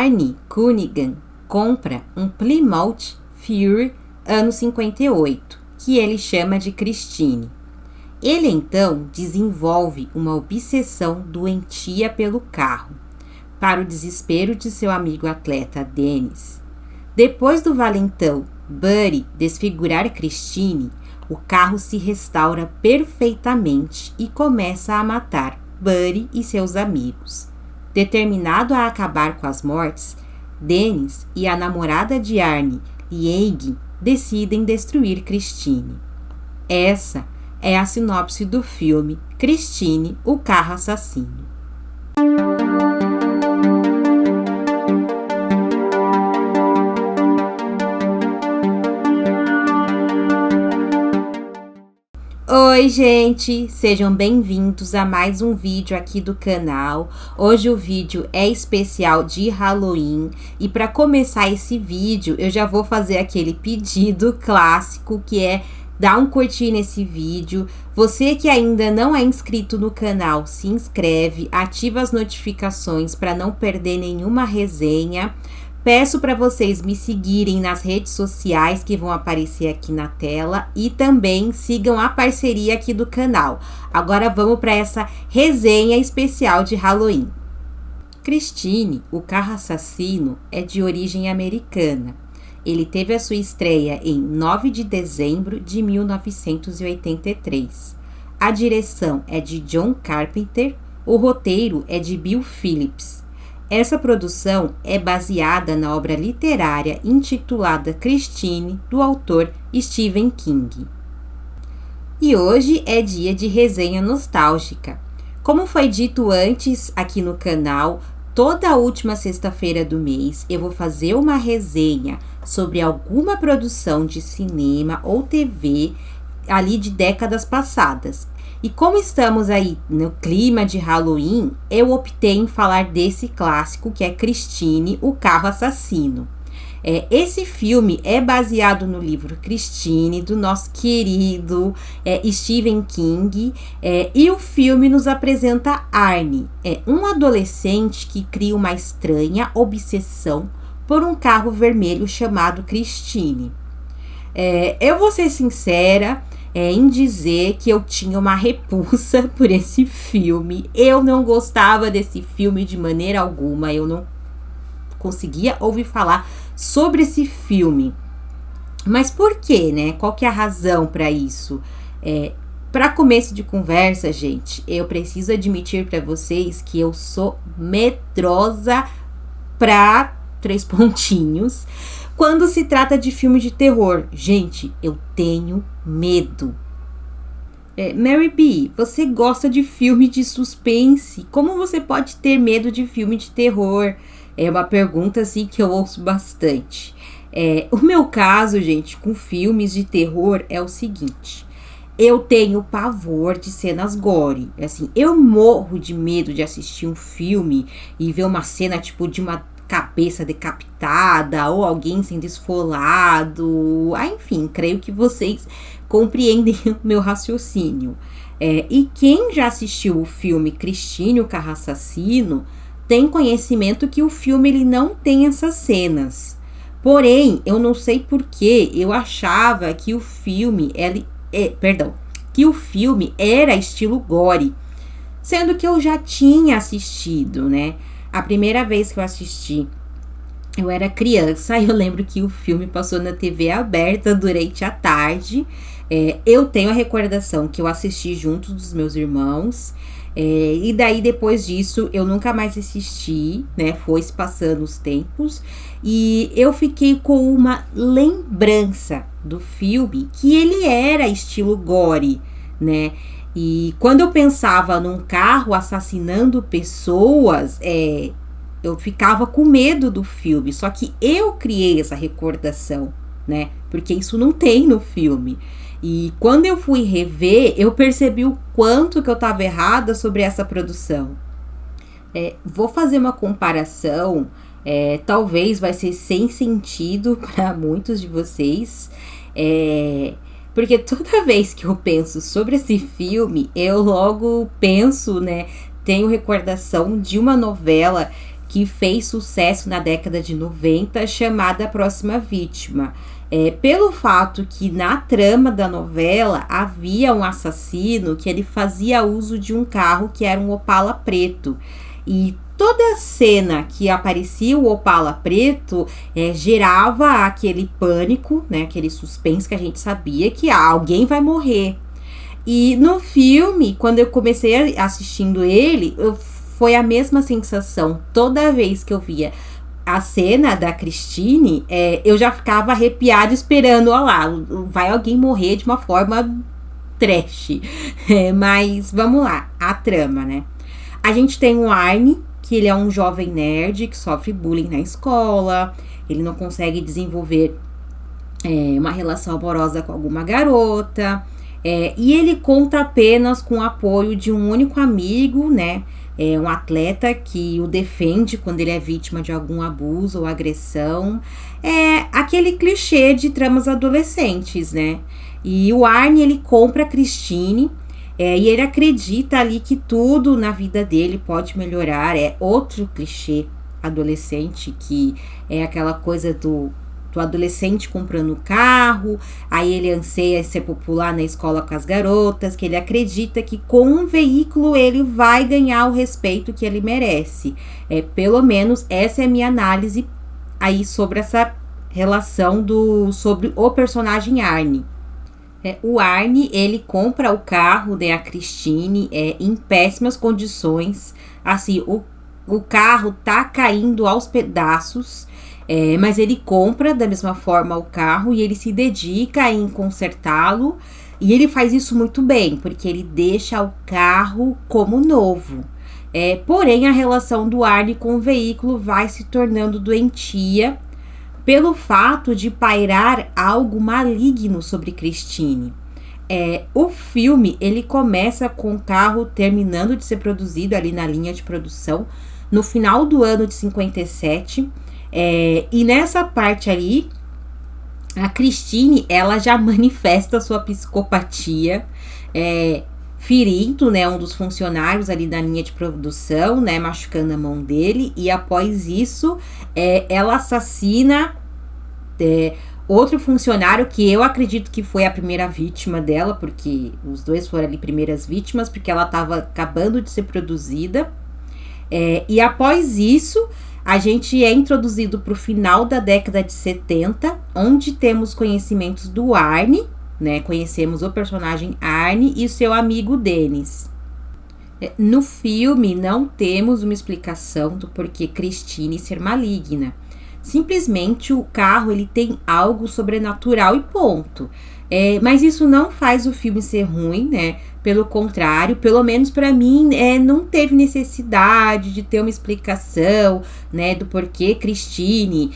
Arnie Cunningham compra um Plymouth Fury ano 58, que ele chama de Christine. Ele então desenvolve uma obsessão doentia pelo carro, para o desespero de seu amigo atleta Dennis. Depois do valentão Buddy desfigurar Christine, o carro se restaura perfeitamente e começa a matar Buddy e seus amigos. Determinado a acabar com as mortes, Dennis e a namorada de Arnie, Yeagy, decidem destruir Christine. Essa é a sinopse do filme Christine, o carro assassino. Oi gente, sejam bem-vindos a mais um vídeo aqui do canal. Hoje o vídeo é especial de Halloween e para começar esse vídeo eu já vou fazer aquele pedido clássico que é dar um curtir nesse vídeo. Você que ainda não é inscrito no canal, se inscreve, ativa as notificações para não perder nenhuma resenha. Peço para vocês me seguirem nas redes sociais que vão aparecer aqui na tela e também sigam a parceria aqui do canal. Agora vamos para essa resenha especial de Halloween. Christine, o carro assassino, é de origem americana. Ele teve a sua estreia em 9 de dezembro de 1983. A direção é de John Carpenter, o roteiro é de Bill Phillips. Essa produção é baseada na obra literária intitulada Christine, do autor Stephen King. E hoje é dia de resenha nostálgica. Como foi dito antes aqui no canal, toda a última sexta-feira do mês eu vou fazer uma resenha sobre alguma produção de cinema ou TV ali de décadas passadas. E como estamos aí no clima de Halloween, eu optei em falar desse clássico que é Christine, o carro assassino. Esse filme é baseado no livro Christine, do nosso querido Stephen King, e o filme nos apresenta Arnie, um adolescente que cria uma estranha obsessão por um carro vermelho chamado Christine. Eu vou ser sincera em dizer que eu tinha uma repulsa por esse filme. Eu não gostava desse filme de maneira alguma. Eu não conseguia ouvir falar sobre esse filme. Mas por quê, né? Qual que é a razão para isso? Para começo de conversa, gente, eu preciso admitir para vocês que eu sou medrosa pra 3 pontinhos. Quando se trata de filme de terror, gente, eu tenho medo. Mary B, você gosta de filme de suspense? Como você pode ter medo de filme de terror? É uma pergunta assim que eu ouço bastante. O meu caso, gente, com filmes de terror é o seguinte: eu tenho pavor de cenas gore. Assim, eu morro de medo de assistir um filme e ver uma cena tipo de uma cabeça decapitada ou alguém sendo esfolado. Enfim, creio que vocês compreendem o meu raciocínio. E quem já assistiu o filme Christine, o carro assassino, tem conhecimento que o filme ele não tem essas cenas. Porém, eu não sei porquê, eu achava que o filme era estilo gore, sendo que eu já tinha assistido, né? A primeira vez que eu assisti, eu era criança, eu lembro que o filme passou na TV aberta durante a tarde. Eu tenho a recordação que eu assisti junto dos meus irmãos, e daí depois disso eu nunca mais assisti, né? Foi se passando os tempos, e eu fiquei com uma lembrança do filme que ele era estilo gore, né? E quando eu pensava num carro assassinando pessoas, eu ficava com medo do filme. Só que eu criei essa recordação, né? Porque isso não tem no filme. E quando eu fui rever, eu percebi o quanto que eu estava errada sobre essa produção. Vou fazer uma comparação, talvez vai ser sem sentido para muitos de vocês. Porque toda vez que eu penso sobre esse filme, eu logo penso, né? Tenho recordação de uma novela que fez sucesso na década de 90, chamada A Próxima Vítima. Pelo fato que na trama da novela havia um assassino que ele fazia uso de um carro que era um Opala preto. E toda a cena que aparecia o Opala preto gerava aquele pânico, né, aquele suspense que a gente sabia que alguém vai morrer. E no filme, quando eu comecei assistindo ele, foi a mesma sensação. Toda vez que eu via a cena da Christine, eu já ficava arrepiada esperando, ó lá, vai alguém morrer de uma forma trash. Mas vamos lá, a trama, né? A gente tem o Arnie, que ele é um jovem nerd que sofre bullying na escola, ele não consegue desenvolver uma relação amorosa com alguma garota, e ele conta apenas com o apoio de um único amigo, né? Um atleta que o defende quando ele é vítima de algum abuso ou agressão. Aquele clichê de tramas adolescentes, né? E o Arnie, ele compra a Christine, e ele acredita ali que tudo na vida dele pode melhorar. É outro clichê adolescente, que é aquela coisa do adolescente comprando carro, aí ele anseia ser popular na escola com as garotas, que ele acredita que com um veículo ele vai ganhar o respeito que ele merece. Pelo menos essa é a minha análise aí sobre essa relação sobre o personagem Arnie. O Arnie, ele compra o carro, né, a Christine, em péssimas condições, assim, o carro tá caindo aos pedaços, mas ele compra da mesma forma o carro e ele se dedica em consertá-lo, e ele faz isso muito bem, porque ele deixa o carro como novo. Porém, a relação do Arnie com o veículo vai se tornando doentia pelo fato de pairar algo maligno sobre Christine. O filme, ele começa com o carro terminando de ser produzido ali na linha de produção no final do ano de 57, e nessa parte ali, a Christine, ela já manifesta sua psicopatia, ferindo, né, um dos funcionários ali da linha de produção, né, machucando a mão dele, e após isso, ela assassina outro funcionário que eu acredito que foi a primeira vítima dela, porque os dois foram ali primeiras vítimas, porque ela estava acabando de ser produzida. E após isso, a gente é introduzido para o final da década de 70, onde temos conhecimentos do Arnie, né? Conhecemos o personagem Arnie e seu amigo Dennis. No filme, não temos uma explicação do porquê Christine ser maligna. Simplesmente o carro, ele tem algo sobrenatural e ponto. Mas isso não faz o filme ser ruim, né? Pelo contrário, pelo menos para mim, não teve necessidade de ter uma explicação, né, do porquê Christine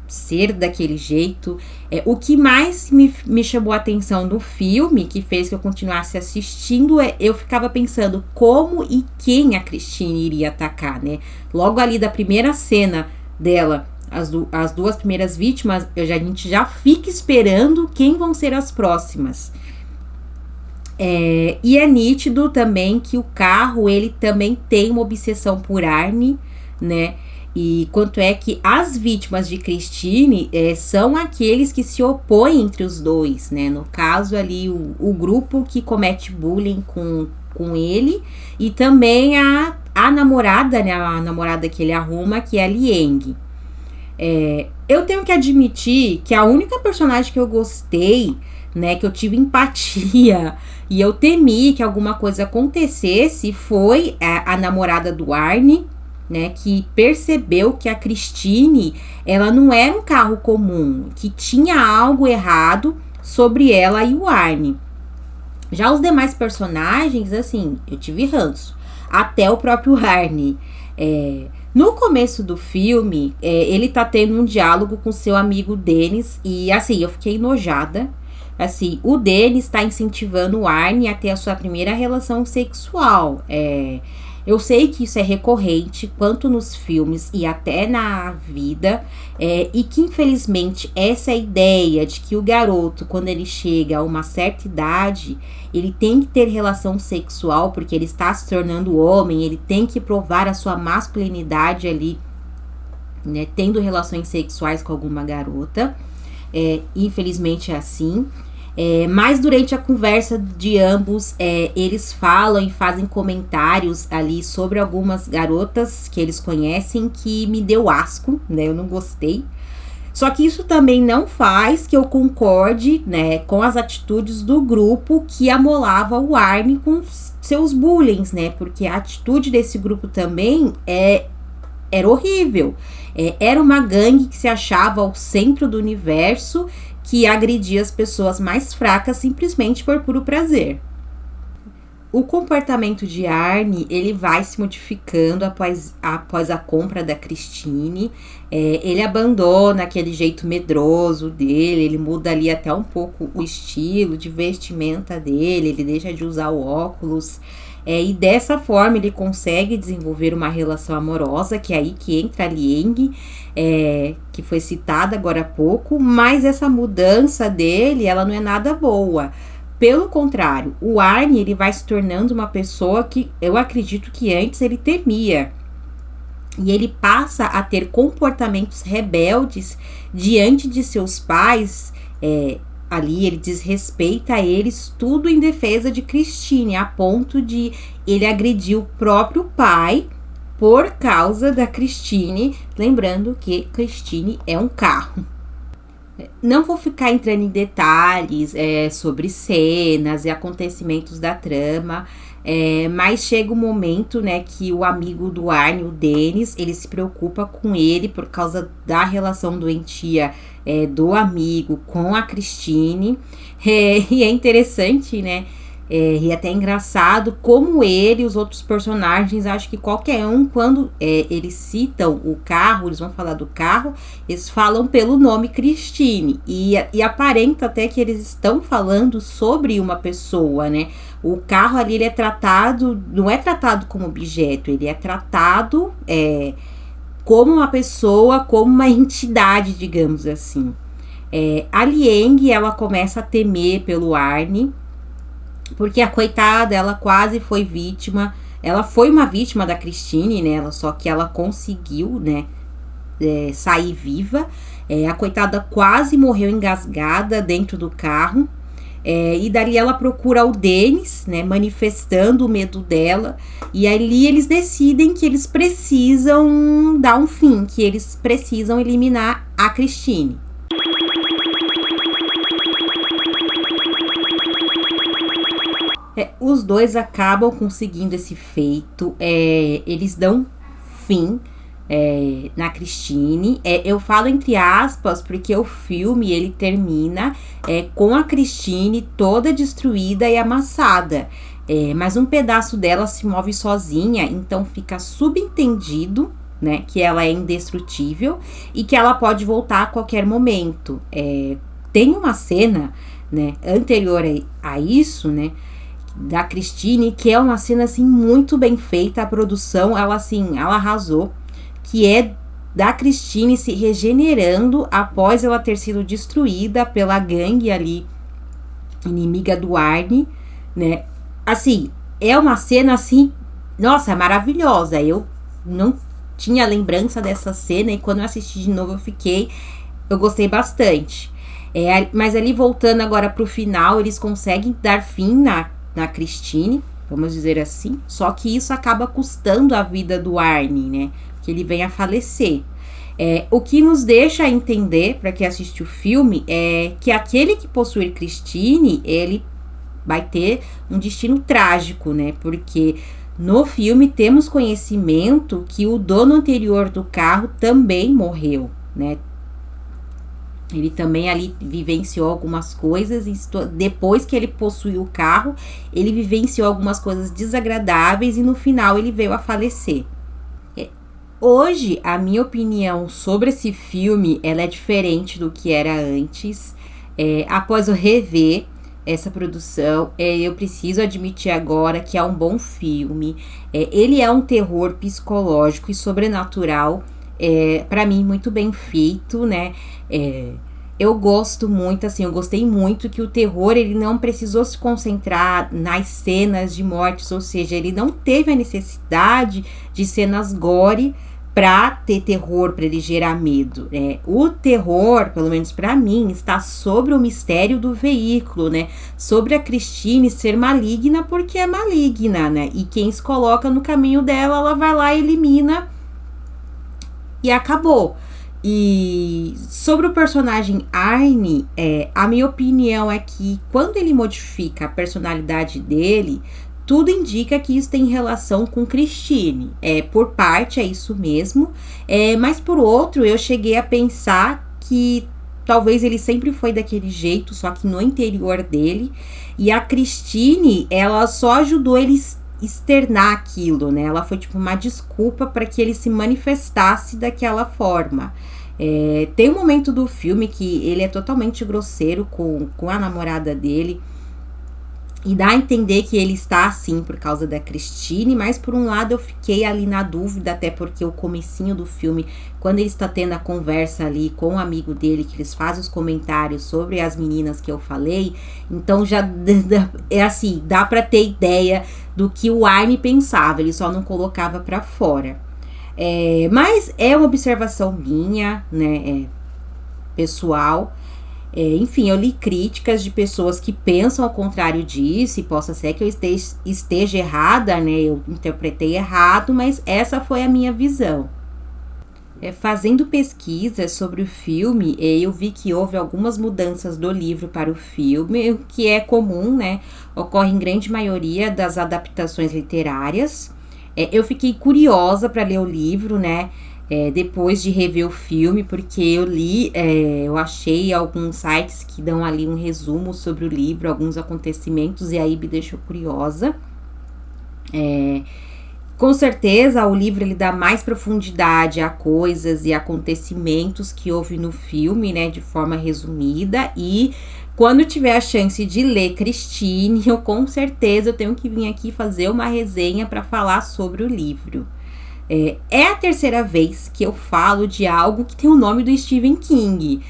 ser daquele jeito. O que mais me chamou a atenção do filme, que fez que eu continuasse assistindo, eu ficava pensando como e quem a Christine iria atacar, né? Logo ali da primeira cena dela, as duas primeiras vítimas, a gente já fica esperando quem vão ser as próximas. E é nítido também que o carro, ele também tem uma obsessão por Arnie, né? E quanto é que as vítimas de Christine são aqueles que se opõem entre os dois, né? No caso ali, o grupo que comete bullying com ele, e também a namorada, né? A namorada que ele arruma, que é a Liang. Eu tenho que admitir que a única personagem que eu gostei, né, que eu tive empatia e eu temi que alguma coisa acontecesse, foi a namorada do Arnie, né, que percebeu que a Christine, ela não era um carro comum, que tinha algo errado sobre ela e o Arnie. Já os demais personagens, assim, eu tive ranço, até o próprio Arnie. No começo do filme, ele tá tendo um diálogo com seu amigo Dennis, e assim, eu fiquei enojada. Assim, o Dennis tá incentivando o Arnie a ter a sua primeira relação sexual. Eu sei que isso é recorrente, quanto nos filmes e até na vida, e que infelizmente essa ideia de que o garoto, quando ele chega a uma certa idade, ele tem que ter relação sexual porque ele está se tornando homem, ele tem que provar a sua masculinidade ali, né, tendo relações sexuais com alguma garota. Infelizmente é assim. Mas durante a conversa de ambos, eles falam e fazem comentários ali sobre algumas garotas que eles conhecem que me deu asco, né? Eu não gostei. Só que isso também não faz que eu concorde, né, com as atitudes do grupo que amolava o Arnie com seus bullying, né? Porque a atitude desse grupo também era horrível. Era uma gangue que se achava ao centro do universo, que agredia as pessoas mais fracas simplesmente por puro prazer. O comportamento de Arnie, ele vai se modificando após a compra da Christine. Ele abandona aquele jeito medroso dele, ele muda ali até um pouco o estilo de vestimenta dele, ele deixa de usar o óculos. E dessa forma ele consegue desenvolver uma relação amorosa, que é aí que entra a Liang, que foi citada agora há pouco, mas essa mudança dele, ela não é nada boa. Pelo contrário, o Arnie, ele vai se tornando uma pessoa que eu acredito que antes ele temia. E ele passa a ter comportamentos rebeldes diante de seus pais. Ali ele desrespeita eles, tudo em defesa de Christine, a ponto de ele agredir o próprio pai por causa da Christine, lembrando que Christine é um carro. Não vou ficar entrando em detalhes sobre cenas e acontecimentos da trama, mas chega um momento, né, que o amigo do Arnie, o Dennis, ele se preocupa com ele por causa da relação doentia do amigo com a Christine, e é interessante, né, e até engraçado como ele e os outros personagens, acho que qualquer um, quando eles citam o carro, eles vão falar do carro, eles falam pelo nome Christine, e aparenta até que eles estão falando sobre uma pessoa, né? O carro ali, ele é tratado, não é tratado como objeto, ele é tratado como uma pessoa, como uma entidade, digamos assim. A Liang, ela começa a temer pelo Arnie, porque a coitada, ela quase foi vítima, ela foi uma vítima da Christine, né, só que ela conseguiu, né, sair viva. A coitada quase morreu engasgada dentro do carro, e dali ela procura o Dennis, né, manifestando o medo dela, e ali eles decidem que eles precisam dar um fim, que eles precisam eliminar a Christine. Os dois acabam conseguindo esse feito, eles dão fim na Christine. Eu falo entre aspas porque o filme ele termina com a Christine toda destruída e amassada, mas um pedaço dela se move sozinha, então fica subentendido, né, que ela é indestrutível e que ela pode voltar a qualquer momento. Tem uma cena, né, anterior a isso, né, da Christine, que é uma cena assim muito bem feita, a produção ela arrasou, que é da Christine se regenerando após ela ter sido destruída pela gangue ali inimiga do Arnie, né? Assim, é uma cena assim, nossa, maravilhosa. Eu não tinha lembrança dessa cena e quando eu assisti de novo eu gostei bastante. Mas ali voltando agora pro final, eles conseguem dar fim na Christine, vamos dizer assim, só que isso acaba custando a vida do Arnie, né, que ele vem a falecer. O que nos deixa entender, para quem assiste o filme, é que aquele que possuir Christine, ele vai ter um destino trágico, né, porque no filme temos conhecimento que o dono anterior do carro também morreu, né. Ele também ali vivenciou algumas coisas, e depois que ele possuiu o carro, ele vivenciou algumas coisas desagradáveis e no final ele veio a falecer. Hoje, a minha opinião sobre esse filme, ela é diferente do que era antes. Após eu rever, essa produção. Eu preciso admitir agora que é um bom filme. Ele é um terror psicológico e sobrenatural, para mim, muito bem feito, né? Eu gosto muito, assim, eu gostei muito que o terror, ele não precisou se concentrar nas cenas de mortes, ou seja, ele não teve a necessidade de cenas gore pra ter terror, pra ele gerar medo, né? O terror, pelo menos pra mim, está sobre o mistério do veículo, né? Sobre a Christine ser maligna porque é maligna, né? E quem se coloca no caminho dela, ela vai lá e elimina e acabou. E sobre o personagem Arne, a minha opinião é que quando ele modifica a personalidade dele, tudo indica que isso tem relação com Christine. Por parte, é isso mesmo. Mas por outro, eu cheguei a pensar que talvez ele sempre foi daquele jeito, só que no interior dele. E a Christine, ela só ajudou ele externar aquilo, né? Ela foi tipo uma desculpa para que ele se manifestasse daquela forma. Tem um momento do filme que ele é totalmente grosseiro com a namorada dele e dá a entender que ele está assim por causa da Christine, mas por um lado eu fiquei ali na dúvida, até porque o comecinho do filme, quando ele está tendo a conversa ali com o amigo dele, que eles fazem os comentários sobre as meninas que eu falei, então já é assim, dá pra ter ideia do que o Arne pensava, ele só não colocava pra fora. Mas é uma observação minha, né, pessoal. Enfim, eu li críticas de pessoas que pensam ao contrário disso, e possa ser que eu esteja errada, né? Eu interpretei errado, mas essa foi a minha visão. Fazendo pesquisas sobre o filme, eu vi que houve algumas mudanças do livro para o filme, o que é comum, né? Ocorre em grande maioria das adaptações literárias. Eu fiquei curiosa para ler o livro, né? Depois de rever o filme, porque eu li, eu achei alguns sites que dão ali um resumo sobre o livro, alguns acontecimentos, e aí me deixou curiosa. Com certeza o livro ele dá mais profundidade a coisas e acontecimentos que houve no filme, né, de forma resumida, e quando tiver a chance de ler Christine, eu com certeza eu tenho que vir aqui fazer uma resenha para falar sobre o livro. É a terceira vez que eu falo de algo que tem o nome do Stephen King.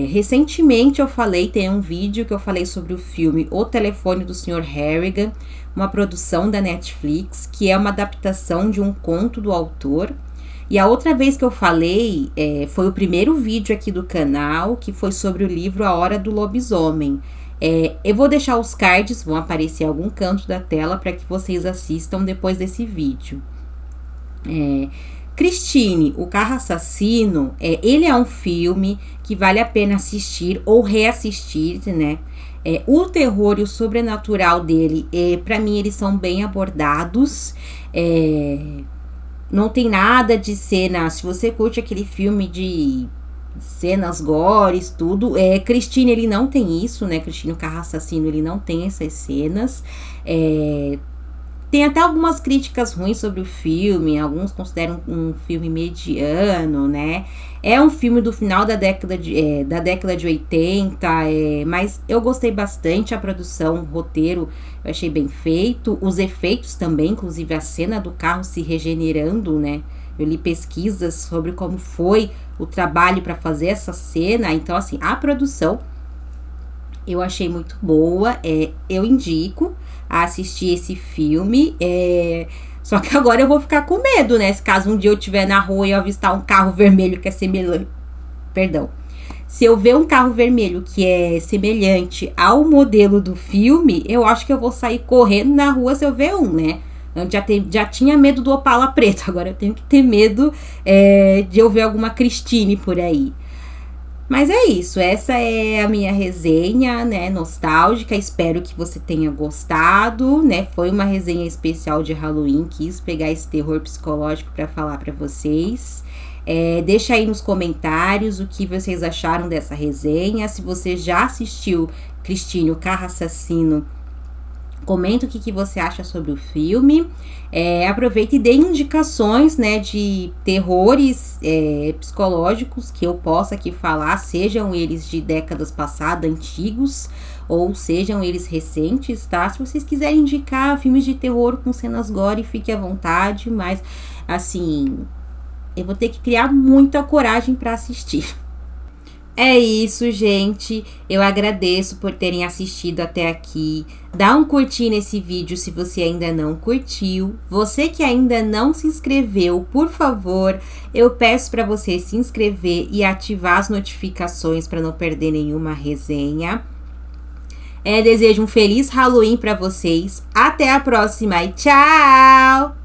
Recentemente eu tem um vídeo que eu falei sobre o filme O Telefone do Sr. Harrigan, uma produção da Netflix, que é uma adaptação de um conto do autor. E a outra vez que eu falei, foi o primeiro vídeo aqui do canal, que foi sobre o livro A Hora do Lobisomem. Eu vou deixar os cards, vão aparecer em algum canto da tela para que vocês assistam depois desse vídeo. Christine, o Carro Assassino, ele é um filme que vale a pena assistir ou reassistir, né? O terror e o sobrenatural dele, para mim, eles são bem abordados. Não tem nada de cena. Se você curte aquele filme de cenas gores, tudo, Christine, ele não tem isso, né? Christine, o Carro Assassino, ele não tem essas cenas. Tem até algumas críticas ruins sobre o filme, alguns consideram um filme mediano, né? É um filme do final da década de 80, mas eu gostei bastante, a produção, o roteiro, eu achei bem feito, os efeitos também, inclusive a cena do carro se regenerando, né? Eu li pesquisas sobre como foi o trabalho para fazer essa cena, então assim, a produção eu achei muito boa, eu indico a assistir esse filme, só que agora eu vou ficar com medo, né? Se caso um dia eu estiver na rua e eu avistar um carro vermelho que é semelhante, se eu ver um carro vermelho que é semelhante ao modelo do filme, eu acho que eu vou sair correndo na rua se eu ver um, né? Eu já tinha medo do Opala preto, agora eu tenho que ter medo de eu ver alguma Christine por aí. Mas é isso, essa é a minha resenha, né, nostálgica, espero que você tenha gostado, né, foi uma resenha especial de Halloween, quis pegar esse terror psicológico para falar para vocês. Deixa aí nos comentários o que vocês acharam dessa resenha, se você já assistiu Christine, o Carro Assassino, Comenta o que você acha sobre o filme. Aproveita e dê indicações, né, de terrores psicológicos que eu possa aqui falar, sejam eles de décadas passadas, antigos, ou sejam eles recentes, tá? Se vocês quiserem indicar filmes de terror com cenas gore, fique à vontade, mas, assim, eu vou ter que criar muita coragem para assistir. É isso, gente. Eu agradeço por terem assistido até aqui. Dá um curtir nesse vídeo se você ainda não curtiu. Você que ainda não se inscreveu, por favor, eu peço para você se inscrever e ativar as notificações para não perder nenhuma resenha. Desejo um feliz Halloween para vocês. Até a próxima e tchau!